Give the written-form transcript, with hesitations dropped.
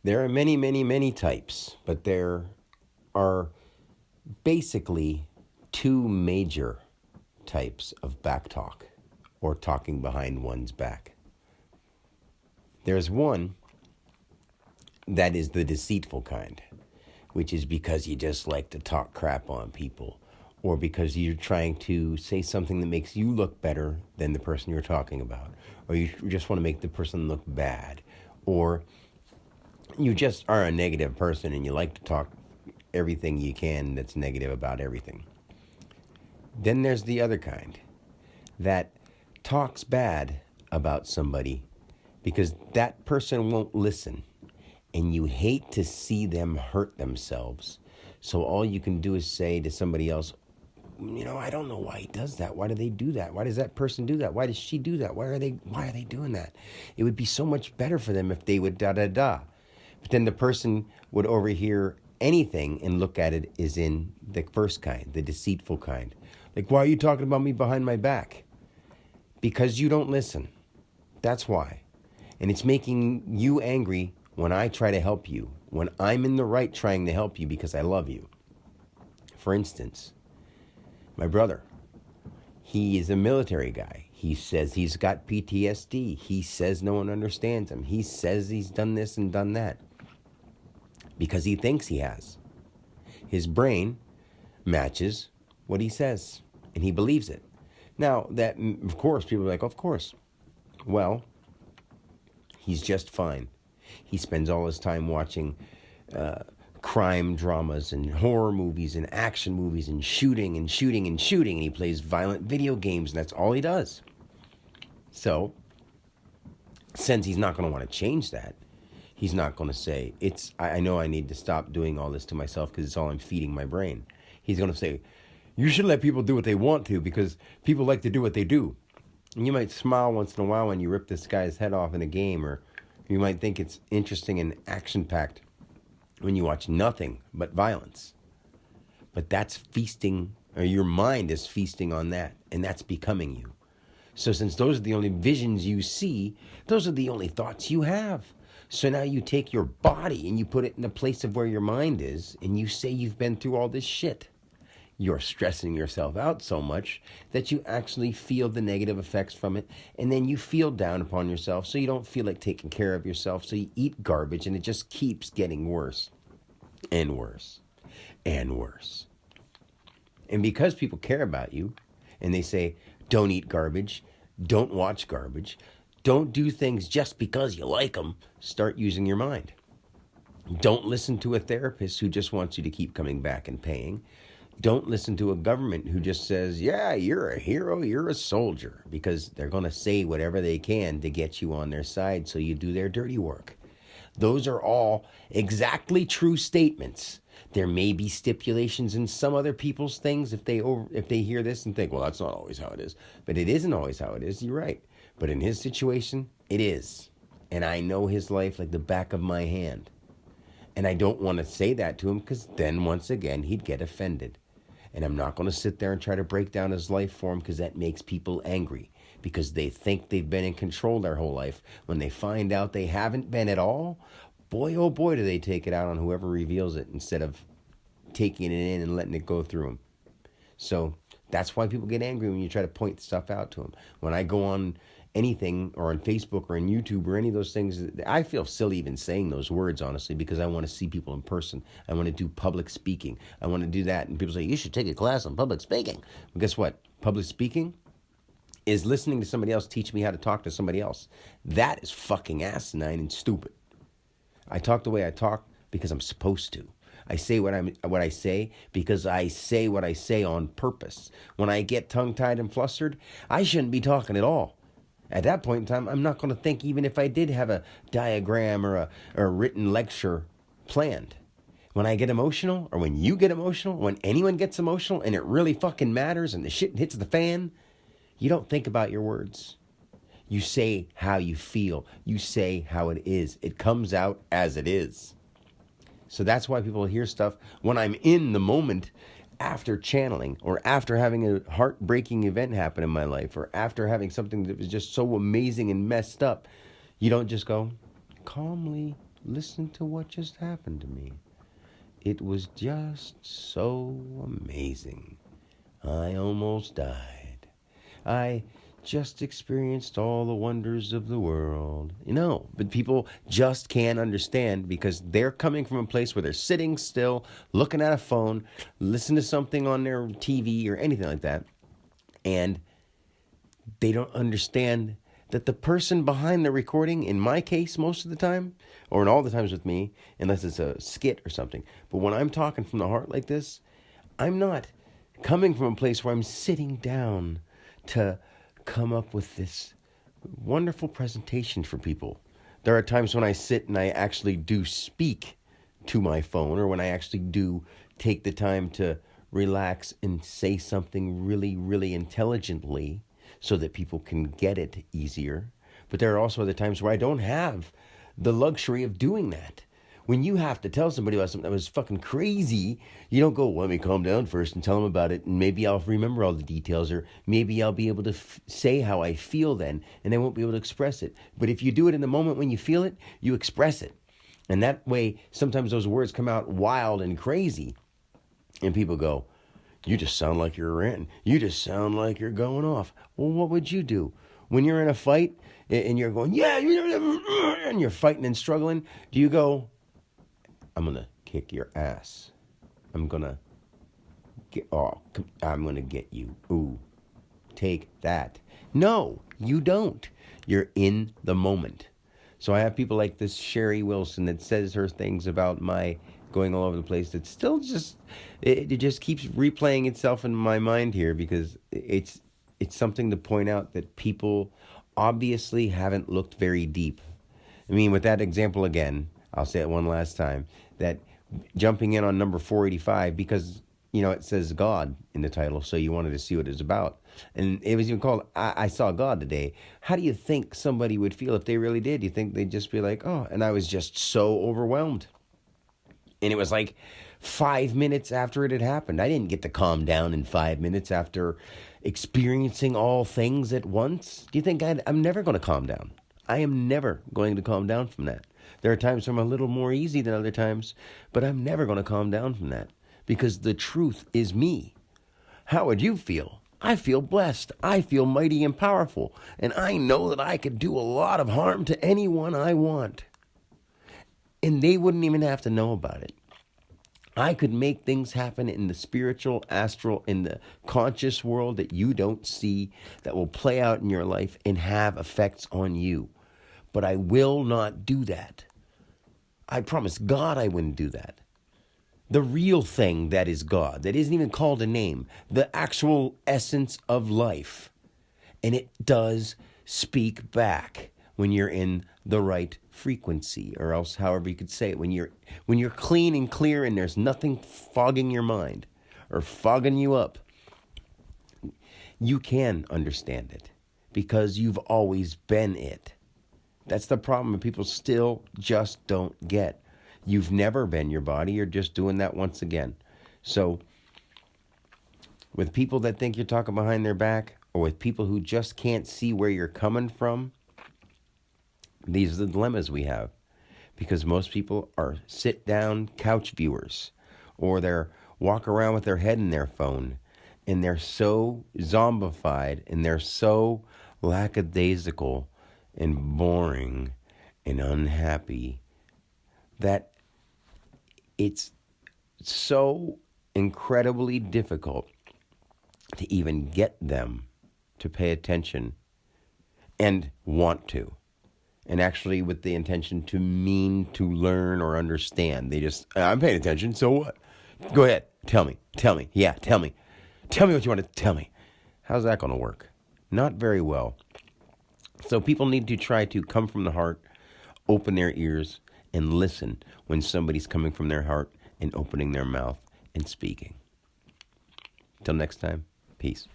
There are many, many, many types, but there are basically two major types of backtalk or talking behind one's back. There's one that is the deceitful kind, which is because you just like to talk crap on people, or because you're trying to say something that makes you look better than the person you're talking about, or you just want to make the person look bad, or you just are a negative person and you like to talk everything you can that's negative about everything. Then there's the other kind that talks bad about somebody because that person won't listen and you hate to see them hurt themselves. So all you can do is say to somebody else, I don't know why he does that. Why do they do that? Why does that person do that? Why does she do that? Why are they doing that? It would be so much better for them if they would da da da. But then the person would overhear anything and look at it as in the first kind, the deceitful kind. Like, why are you talking about me behind my back? Because you don't listen. That's why. And it's making you angry when I try to help you, when I'm in the right trying to help you because I love you. For instance, my brother, he is a military guy. He says he's got PTSD. He says no one understands him. He says he's done this and done that because he thinks he has. His brain matches what he says, and he believes it. Now, that, of course, people are like, of course. Well, he's just fine. He spends all his time watching crime dramas and horror movies and action movies and shooting, and he plays violent video games, and that's all he does. So, since he's not going to want to change that, he's not going to say, I know I need to stop doing all this to myself because it's all I'm feeding my brain. He's going to say, you should let people do what they want to because people like to do what they do. And you might smile once in a while when you rip this guy's head off in a game, or you might think it's interesting and action-packed when you watch nothing but violence. But that's feasting, or your mind is feasting on that, and that's becoming you. So since those are the only visions you see, those are the only thoughts you have. So now you take your body and you put it in the place of where your mind is, and you say you've been through all this shit. You're stressing yourself out so much that you actually feel the negative effects from it, and then you feel down upon yourself, so you don't feel like taking care of yourself, so you eat garbage, and it just keeps getting worse and worse and worse. And because people care about you, and they say, don't eat garbage, don't watch garbage, don't do things just because you like them, start using your mind. Don't listen to a therapist who just wants you to keep coming back and paying. Don't listen to a government who just says, yeah, you're a hero, you're a soldier, because they're going to say whatever they can to get you on their side so you do their dirty work. Those are all exactly true statements. There may be stipulations in some other people's things if they hear this and think, well, that's not always how it is. But it isn't always how it is, you're right. But in his situation, it is. And I know his life like the back of my hand. And I don't want to say that to him because then once again he'd get offended. And I'm not going to sit there and try to break down his life for him because that makes people angry. Because they think they've been in control their whole life. When they find out they haven't been at all, boy, oh boy, do they take it out on whoever reveals it instead of taking it in and letting it go through them. So that's why people get angry when you try to point stuff out to them. When I go on anything or on Facebook or on YouTube or any of those things, I feel silly even saying those words, honestly, because I want to see people in person. I want to do public speaking. I want to do that. And people say, you should take a class on public speaking. Well, guess what? Public speaking is listening to somebody else teach me how to talk to somebody else. That is fucking asinine and stupid. I talk the way I talk because I'm supposed to. I say what I say because I say what I say on purpose. When I get tongue-tied and flustered, I shouldn't be talking at all. At that point in time, I'm not going to think even if I did have a diagram or a written lecture planned. When I get emotional, or when you get emotional, when anyone gets emotional and it really fucking matters and the shit hits the fan, you don't think about your words. You say how you feel. You say how it is. It comes out as it is. So that's why people hear stuff when I'm in the moment after channeling, or after having a heartbreaking event happen in my life, or after having something that was just so amazing and messed up. You don't just go, calmly, listen to what just happened to me. It was just so amazing. I almost died. I just experienced all the wonders of the world. But people just can't understand because they're coming from a place where they're sitting still, looking at a phone, listening to something on their TV or anything like that, and they don't understand that the person behind the recording, in my case most of the time, or in all the times with me, unless it's a skit or something, but when I'm talking from the heart like this, I'm not coming from a place where I'm sitting down to come up with this wonderful presentation for people. There are times when I sit and I actually do speak to my phone, or when I actually do take the time to relax and say something really, really intelligently so that people can get it easier. But there are also other times where I don't have the luxury of doing that. When you have to tell somebody about something that was fucking crazy, you don't go, let me calm down first and tell them about it, and maybe I'll remember all the details, or maybe I'll be able to say how I feel then, and I won't be able to express it. But if you do it in the moment when you feel it, you express it. And that way, sometimes those words come out wild and crazy, and people go, you just sound like you're ranting. You just sound like you're going off. Well, what would you do? When you're in a fight, and you're going, yeah, and you're fighting and struggling, do you go, I'm going to kick your ass. I'm going to get you. Ooh, take that. No, you don't. You're in the moment. So I have people like this Sherry Wilson that says her things about my going all over the place. That still it just keeps replaying itself in my mind here because it's something to point out that people obviously haven't looked very deep. I mean, with that example again, I'll say it one last time, that jumping in on number 485 because, it says God in the title, so you wanted to see what it's about. And it was even called, I Saw God Today. How do you think somebody would feel if they really did? You think they'd just be like, oh, and I was just so overwhelmed. And it was like 5 minutes after it had happened. I didn't get to calm down in 5 minutes after experiencing all things at once. Do you think I'm never going to calm down? I am never going to calm down from that. There are times when I'm a little more easy than other times, but I'm never going to calm down from that because the truth is me. How would you feel? I feel blessed. I feel mighty and powerful, and I know that I could do a lot of harm to anyone I want, and they wouldn't even have to know about it. I could make things happen in the spiritual, astral, in the conscious world that you don't see, that will play out in your life and have effects on you. But I will not do that. I promise God I wouldn't do that. The real thing that is God, that isn't even called a name, the actual essence of life. And it does speak back when you're in the right frequency, or else however you could say it, when you're clean and clear and there's nothing fogging your mind or fogging you up, you can understand it because you've always been it. That's the problem, and people still just don't get. You've never been your body. You're just doing that once again. So with people that think you're talking behind their back, or with people who just can't see where you're coming from, these are the dilemmas we have. Because most people are sit-down couch viewers, or they're walk around with their head in their phone, and they're so zombified, and they're so lackadaisical and boring and unhappy that it's so incredibly difficult to even get them to pay attention and want to, and actually with the intention to mean to learn or understand. They just, I'm paying attention, so what? Go ahead, tell me, yeah, tell me what you want to tell me. How's that going to work? Not very well. So people need to try to come from the heart, open their ears, and listen when somebody's coming from their heart and opening their mouth and speaking. Till next time, peace.